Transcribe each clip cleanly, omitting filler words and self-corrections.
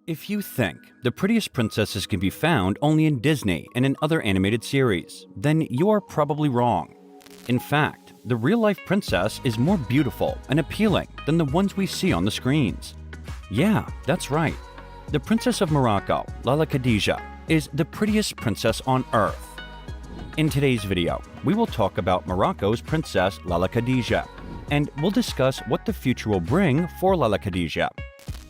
If you think the prettiest princesses can be found only in Disney and in other animated series, then you are probably wrong. In fact, the real-life princess is more beautiful and appealing than the ones we see on the screens. Yeah, that's right. The Princess of Morocco, Lalla Khadija, is the prettiest princess on Earth. In today's video, we will talk about Morocco's Princess Lalla Khadija, and we'll discuss what the future will bring for Lalla Khadija.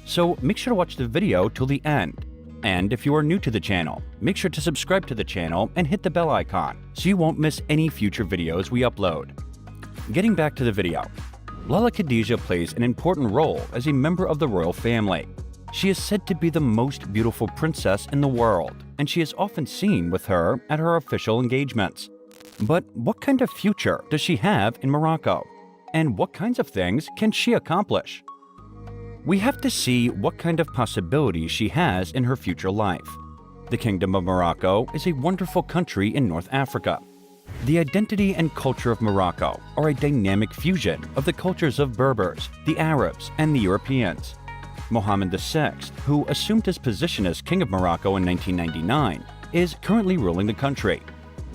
So make sure to watch the video till the end. And if you are new to the channel, make sure to subscribe to the channel and hit the bell icon so you won't miss any future videos we upload. Getting back to the video, Lalla Khadija plays an important role as a member of the royal family. She is said to be the most beautiful princess in the world, and she is often seen with her at her official engagements. But what kind of future does she have in Morocco? And what kinds of things can she accomplish? We have to see what kind of possibilities she has in her future life. The Kingdom of Morocco is a wonderful country in North Africa. The identity and culture of Morocco are a dynamic fusion of the cultures of Berbers, the Arabs, and the Europeans. Mohammed VI, who assumed his position as King of Morocco in 1999, is currently ruling the country.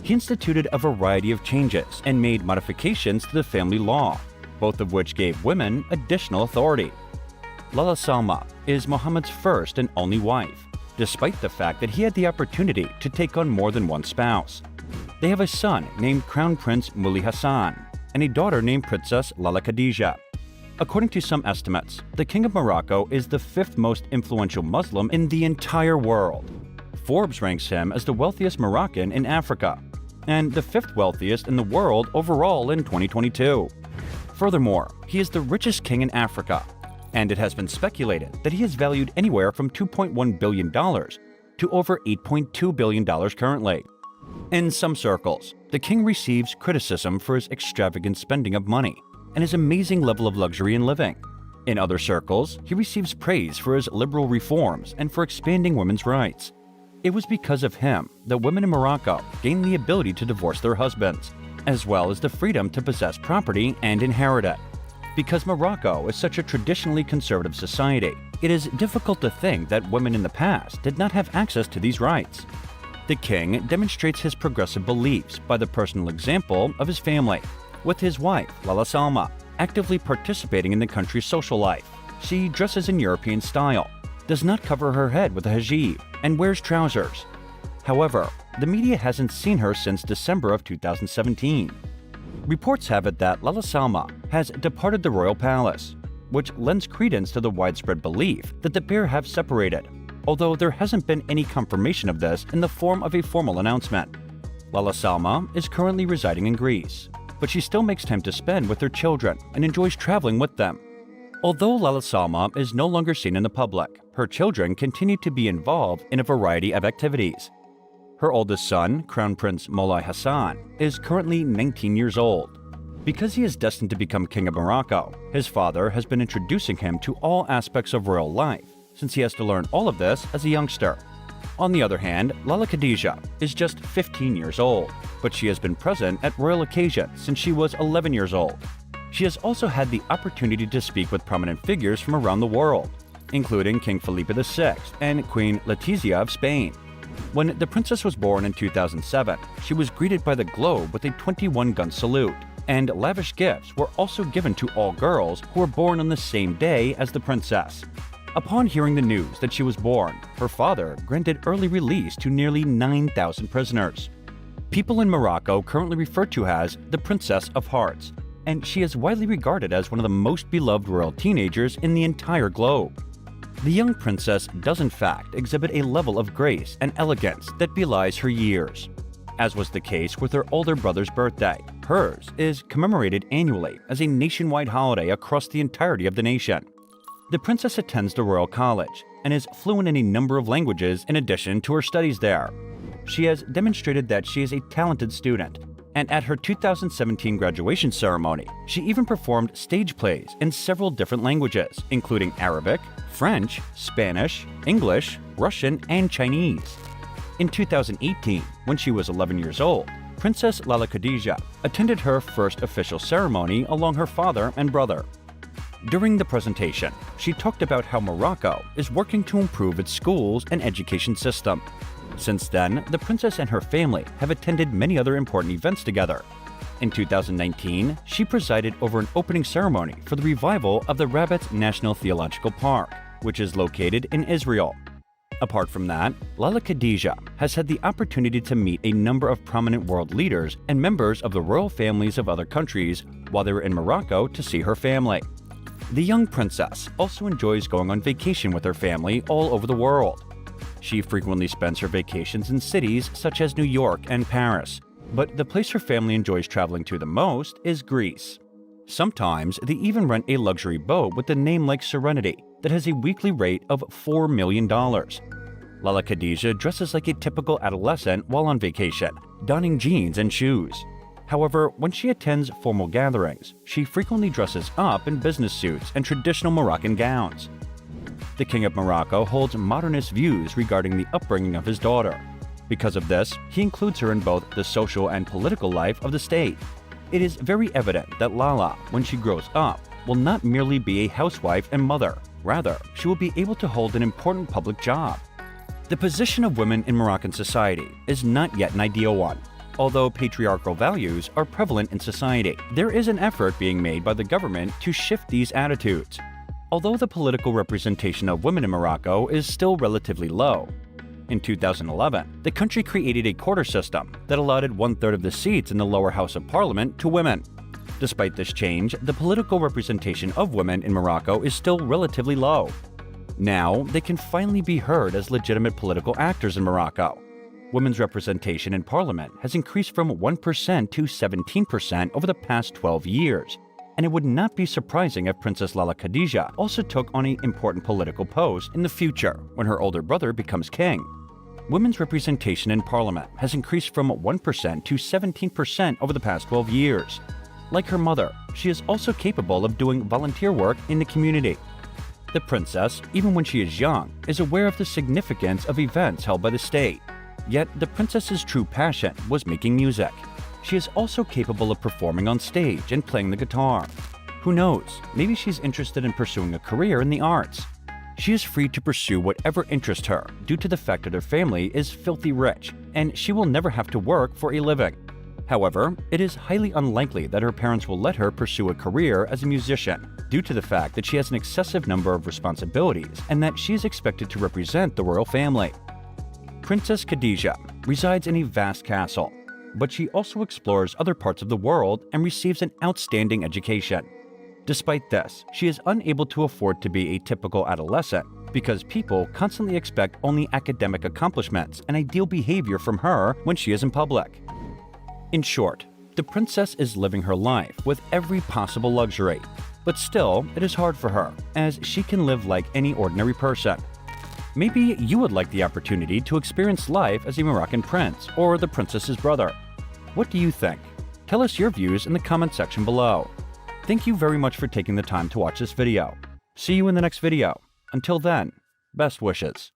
He instituted a variety of changes and made modifications to the family law, both of which gave women additional authority. Lalla Salma is Mohammed's first and only wife, despite the fact that he had the opportunity to take on more than one spouse. They have a son named Crown Prince Moulay Hassan and a daughter named Princess Lalla Khadija. According to some estimates, the King of Morocco is the fifth most influential Muslim in the entire world. Forbes ranks him as the wealthiest Moroccan in Africa, and the fifth wealthiest in the world overall in 2022. Furthermore, he is the richest king in Africa, and it has been speculated that he is valued anywhere from $2.1 billion to over $8.2 billion currently. In some circles, the king receives criticism for his extravagant spending of money and his amazing level of luxury in living. In other circles, he receives praise for his liberal reforms and for expanding women's rights. It was because of him that women in Morocco gained the ability to divorce their husbands, as well as the freedom to possess property and inherit it. Because Morocco is such a traditionally conservative society, it is difficult to think that women in the past did not have access to these rights. The king demonstrates his progressive beliefs by the personal example of his family, with his wife, Lalla Salma, actively participating in the country's social life. She dresses in European style, does not cover her head with a hijab, and wears trousers. However, the media hasn't seen her since December of 2017. Reports have it that Lalla Salma has departed the royal palace, which lends credence to the widespread belief that the pair have separated, although there hasn't been any confirmation of this in the form of a formal announcement. Lalla Salma is currently residing in Greece, but she still makes time to spend with her children and enjoys traveling with them. Although Lalla Salma is no longer seen in the public, her children continue to be involved in a variety of activities. Her oldest son, Crown Prince Moulay Hassan, is currently 19 years old. Because he is destined to become King of Morocco, his father has been introducing him to all aspects of royal life, since he has to learn all of this as a youngster. On the other hand, Lalla Khadija is just 15 years old, but she has been present at royal occasions since she was 11 years old. She has also had the opportunity to speak with prominent figures from around the world, including King Felipe VI and Queen Letizia of Spain. When the princess was born in 2007, she was greeted by the globe with a 21-gun salute, and lavish gifts were also given to all girls who were born on the same day as the princess. Upon hearing the news that she was born, her father granted early release to nearly 9,000 prisoners. People in Morocco currently refer to her as the Princess of Hearts, and she is widely regarded as one of the most beloved royal teenagers in the entire globe. The young princess does in fact exhibit a level of grace and elegance that belies her years. As was the case with her older brother's birthday, hers is commemorated annually as a nationwide holiday across the entirety of the nation. The princess attends the Royal College and is fluent in a number of languages in addition to her studies there. She has demonstrated that she is a talented student, and at her 2017 graduation ceremony, she even performed stage plays in several different languages, including Arabic, French, Spanish, English, Russian, and Chinese. In 2018, when she was 11 years old, Princess Lalla Khadija attended her first official ceremony along her father and brother. During the presentation, she talked about how Morocco is working to improve its schools and education system. Since then, the princess and her family have attended many other important events together. In 2019, she presided over an opening ceremony for the revival of the Rabat National Theological Park, which is located in Israel. Apart from that, Lalla Khadija has had the opportunity to meet a number of prominent world leaders and members of the royal families of other countries while they were in Morocco to see her family. The young princess also enjoys going on vacation with her family all over the world. She frequently spends her vacations in cities such as New York and Paris, but the place her family enjoys traveling to the most is Greece. Sometimes they even rent a luxury boat with a name like Serenity that has a weekly rate of $4 million. Lalla Khadija dresses like a typical adolescent while on vacation, donning jeans and shoes. However, when she attends formal gatherings, she frequently dresses up in business suits and traditional Moroccan gowns. The King of Morocco holds modernist views regarding the upbringing of his daughter. Because of this, he includes her in both the social and political life of the state. It is very evident that Lalla, when she grows up, will not merely be a housewife and mother. Rather, she will be able to hold an important public job. The position of women in Moroccan society is not yet an ideal one. Although patriarchal values are prevalent in society, there is an effort being made by the government to shift these attitudes. Although the political representation of women in Morocco is still relatively low, in 2011, the country created a quota system that allotted 1/3 of the seats in the lower house of parliament to women. Despite this change, the political representation of women in Morocco is still relatively low. Now, they can finally be heard as legitimate political actors in Morocco. Women's representation in parliament has increased from 1% to 17% over the past 12 years, and it would not be surprising if Princess Lalla Khadija also took on an important political post in the future when her older brother becomes king. Women's representation in parliament has increased from 1% to 17% over the past 12 years. Like her mother, she is also capable of doing volunteer work in the community. The princess, even when she is young, is aware of the significance of events held by the state. Yet, the princess's true passion was making music. She is also capable of performing on stage and playing the guitar. Who knows, maybe she's interested in pursuing a career in the arts. She is free to pursue whatever interests her due to the fact that her family is filthy rich, and she will never have to work for a living. However, it is highly unlikely that her parents will let her pursue a career as a musician due to the fact that she has an excessive number of responsibilities and that she is expected to represent the royal family. Princess Khadija resides in a vast castle, but she also explores other parts of the world and receives an outstanding education. Despite this, she is unable to afford to be a typical adolescent because people constantly expect only academic accomplishments and ideal behavior from her when she is in public. In short, the princess is living her life with every possible luxury, but still, it is hard for her, as she can live like any ordinary person. Maybe you would like the opportunity to experience life as a Moroccan prince or the princess's brother. What do you think? Tell us your views in the comment section below. Thank you very much for taking the time to watch this video. See you in the next video. Until then, best wishes.